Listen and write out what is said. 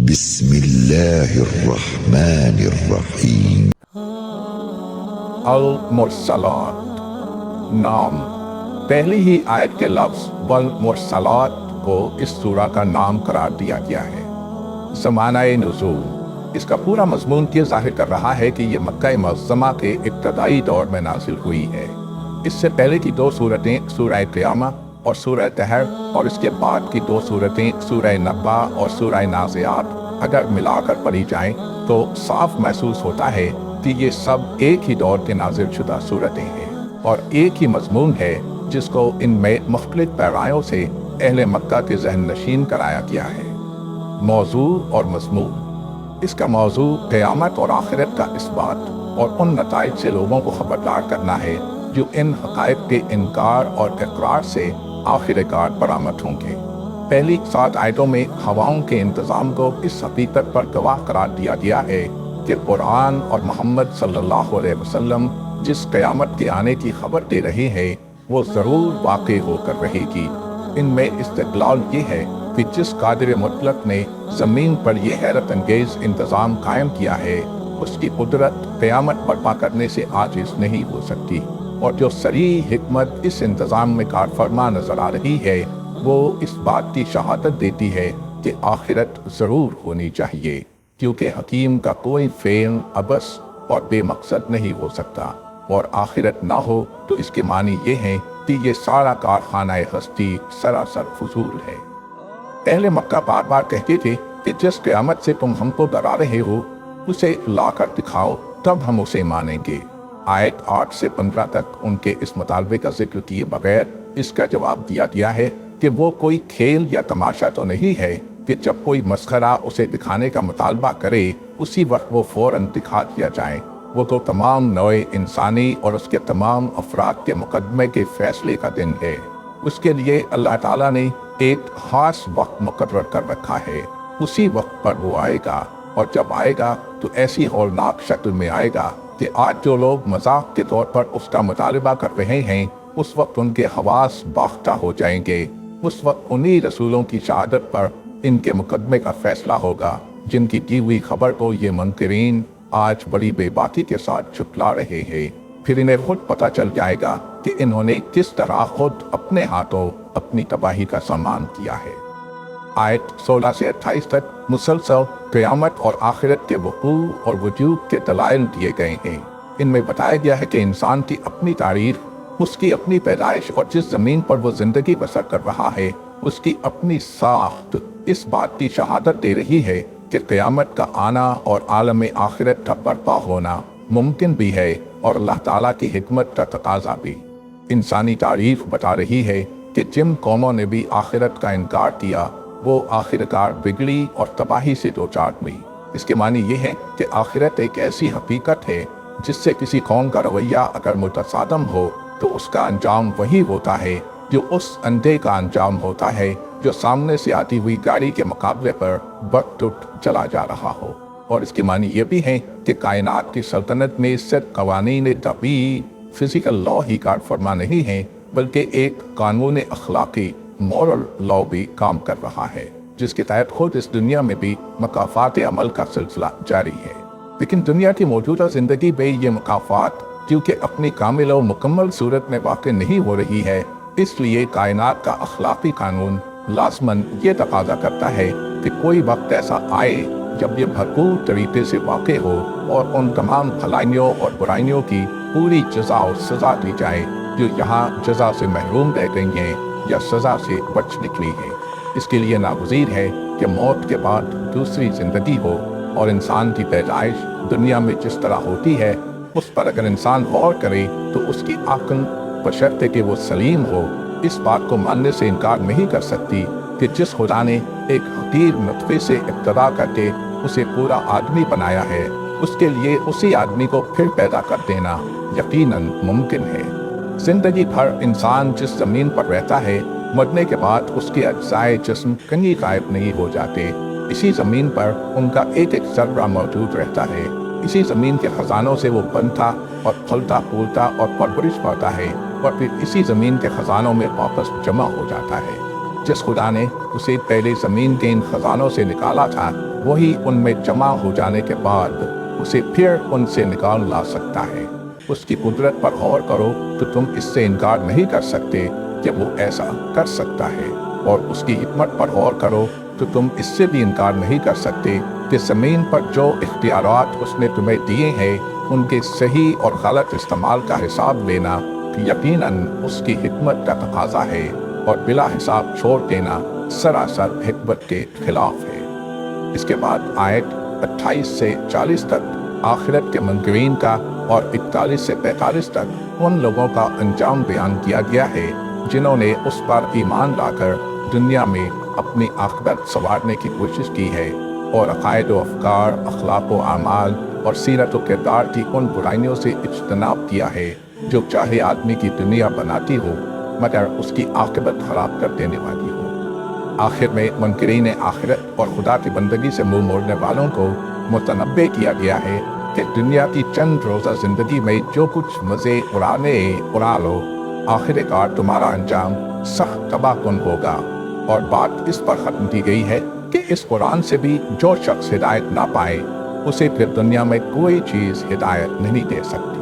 بسم اللہ الرحمن الرحیم۔ المرسلات نام، پہلی ہی آیت کے لفظ والمرسلات کو اس سورہ کا نام قرار دیا گیا ہے۔ زمانہ نزول، اس کا پورا مضمون یہ ظاہر کر رہا ہے کہ یہ مکہ معظمہ کے ابتدائی دور میں نازل ہوئی ہے۔ اس سے پہلے کی دو سورتیں سورہ قیامہ اور سورہ دہر، اور اس کے بعد کی دو سورتیں سورہ نبا اور سورہ نازعات اگر ملا کر پڑھی جائیں تو صاف محسوس ہوتا ہے کہ یہ سب ایک ہی دور کے نازل شدہ سورتیں ہیں اور ایک ہی مضمون ہے جس کو ان میں مختلف پیرایوں سے اہل مکہ کے ذہن نشین کرایا گیا ہے۔ موضوع اور مضمون، اس کا موضوع قیامت اور آخرت کا اثبات اور ان نتائج سے لوگوں کو خبردار کرنا ہے جو ان حقائق کے انکار اور اقرار سے آخر کار برآمد ہوں گے۔ پہلی 7 آیتوں میں ہواؤں کے انتظام کو اس حقیقت پر گواہ قرار دیا گیا ہے کہ قرآن اور محمد صلی اللہ علیہ وسلم جس قیامت کے آنے کی خبر دے رہے ہیں وہ ضرور واقع ہو کر رہے گی۔ ان میں استدلال یہ ہے کہ جس قادر مطلق نے زمین پر یہ حیرت انگیز انتظام قائم کیا ہے اس کی قدرت قیامت برپا کرنے سے عاجز نہیں ہو سکتی، اور جو صریح حکمت اس انتظام میں کار فرما نظر آ رہی ہے وہ اس بات کی شہادت دیتی ہے کہ آخرت ضرور ہونی چاہیے، کیونکہ حکیم کا کوئی فعل عبث اور بے مقصد نہیں ہو سکتا، اور آخرت نہ ہو تو اس کے معنی یہ ہے کہ یہ سارا کارخانہ ہستی سراسر فضول ہے۔ اہل مکہ بار بار کہتے تھے کہ جس قیامت سے تم ہم کو ڈرا رہے ہو اسے لا کر دکھاؤ تب ہم اسے مانیں گے۔ آیت 8 سے 15 تک ان کے اس مطالبے کا ذکر کیے بغیر اس کا جواب دیا گیا ہے کہ وہ کوئی کھیل یا تماشا تو نہیں ہے کہ جب کوئی مسخرہ اسے دکھانے کا مطالبہ کرے اسی وقت وہ فوراً دکھا دیا جائے۔ وہ تو تمام نوع انسانی اور اس کے تمام افراد کے مقدمے کے فیصلے کا دن ہے۔ اس کے لیے اللہ تعالیٰ نے ایک خاص وقت مقرر کر رکھا ہے، اسی وقت پر وہ آئے گا، اور جب آئے گا تو ایسی ہولناک شکل میں آئے گا کہ آج جو لوگ مذاق کے طور پر اس کا مطالبہ کر رہے ہیں اس وقت ان کے حواس باختہ ہو جائیں گے۔ اس وقت انہی رسولوں کی شہادت پر ان کے مقدمے کا فیصلہ ہوگا جن کی دی ہوئی خبر کو یہ منکرین آج بڑی بے باکی کے ساتھ جھٹلا رہے ہیں۔ پھر انہیں خود پتہ چل جائے گا کہ انہوں نے کس طرح خود اپنے ہاتھوں اپنی تباہی کا سامان کیا ہے۔ آیت 16 سے 28 تک مسلسل قیامت اور آخرت کے وقوع اور وجود کے دلائل دیے گئے ہیں۔ ان میں بتایا گیا ہے کہ انسان کی اپنی تاریخ، اس کی اپنی پیدائش اور جس زمین پر وہ زندگی بسر کر رہا ہے اس کی اپنی ساخت اس بات کی شہادت دے رہی ہے کہ قیامت کا آنا اور عالم آخرت کا برپا ہونا ممکن بھی ہے اور اللہ تعالیٰ کی حکمت کا تقاضا بھی۔ انسانی تاریخ بتا رہی ہے کہ جن قوموں نے بھی آخرت کا انکار کیا وہ آخرکار بگڑی اور تباہی سے دوچار ہوئی۔ اس کے معنی یہ ہے کہ آخرت ایک ایسی حقیقت ہے جس سے کسی قوم کا رویہ اگر متصادم ہو تو اس کا انجام وہی ہوتا ہے جو اس اندھے کا انجام ہوتا ہے جو سامنے سے آتی ہوئی گاڑی کے مقابلے پر وقت اٹھ چلا جا رہا ہو۔ اور اس کے معنی یہ بھی ہے کہ کائنات کی سلطنت میں صرف قوانین طبیعی فزیکل لا ہی کار فرما نہیں ہے بلکہ ایک قانون اخلاقی مورل لا بھی کام کر رہا ہے جس کے تحت خود اس دنیا میں بھی مکافات عمل کا سلسلہ جاری ہے۔ لیکن دنیا کی موجودہ زندگی میں یہ مکافات کیونکہ اپنی کامل و مکمل صورت میں واقع نہیں ہو رہی ہے، اس لیے کائنات کا اخلاقی قانون لازماً یہ تقاضا کرتا ہے کہ کوئی وقت ایسا آئے جب یہ بھرپور طریقے سے واقع ہو اور ان تمام بھلائیوں اور برائیوں کی پوری جزا و سزا دی جائے جو یہاں جزا سے محروم رہ گئی ہیں یا سزا سے بچ نکلی ہے۔ اس کے لیے ناگزیر ہے کہ موت کے بعد دوسری زندگی ہو، اور انسان کی پیدائش دنیا میں جس طرح ہوتی ہے اس پر اگر انسان غور کرے تو اس کی عقل بشرطے کہ وہ سلیم ہو اس بات کو ماننے سے انکار نہیں کر سکتی کہ جس خدا نے ایک حقیر نطفے سے ابتدا کر کے اسے پورا آدمی بنایا ہے اس کے لیے اسی آدمی کو پھر پیدا کر دینا یقیناً ممکن ہے۔ زندگی بھر انسان جس زمین پر رہتا ہے مرنے کے بعد اس کے اجزائے جسم کہیں غائب نہیں ہو جاتے، اسی زمین پر ان کا ایک ایک ذرہ موجود رہتا ہے، اسی زمین کے خزانوں سے وہ بنتا اور پھلتا پھولتا اور پرورش پاتا ہے اور پھر اسی زمین کے خزانوں میں واپس جمع ہو جاتا ہے۔ جس خدا نے اسے پہلے زمین کے ان خزانوں سے نکالا تھا وہی ان میں جمع ہو جانے کے بعد اسے پھر ان سے نکال لا سکتا ہے۔ اس کی قدرت پر غور کرو تو تم اس سے انکار نہیں کر سکتے کہ وہ ایسا کر سکتا ہے، اور اس کی حکمت پر غور کرو تو تم اس سے بھی انکار نہیں کر سکتے کہ زمین پر جو اختیارات اس نے تمہیں دیے ہیں ان کے صحیح اور غلط استعمال کا حساب لینا یقیناً اس کی حکمت کا تقاضا ہے، اور بلا حساب چھوڑ دینا سراسر حکمت کے خلاف ہے۔ اس کے بعد آیت 28 سے 40 تک آخرت کے منکرین کا اور 41 سے 45 تک ان لوگوں کا انجام بیان کیا گیا ہے جنہوں نے اس پر ایمان لا کر دنیا میں اپنی عاقبت سنوارنے کی کوشش کی ہے، اور عقائد و افکار، اخلاق و اعمال اور سیرت و کردار کی ان برائیوں سے اجتناب کیا ہے جو چاہے آدمی کی دنیا بناتی ہو مگر اس کی عاقبت خراب کر دینے والی ہو۔ آخر میں منکرین آخرت اور خدا کی بندگی سے منہ موڑنے والوں کو متنبہ کیا گیا ہے کہ دنیا کی چند روزہ زندگی میں جو کچھ مزے اڑا لو، آخر کار تمہارا انجام سخت تباہ کن ہوگا، اور بات اس پر ختم کی گئی ہے کہ اس قرآن سے بھی جو شخص ہدایت نہ پائے اسے پھر دنیا میں کوئی چیز ہدایت نہیں دے سکتی۔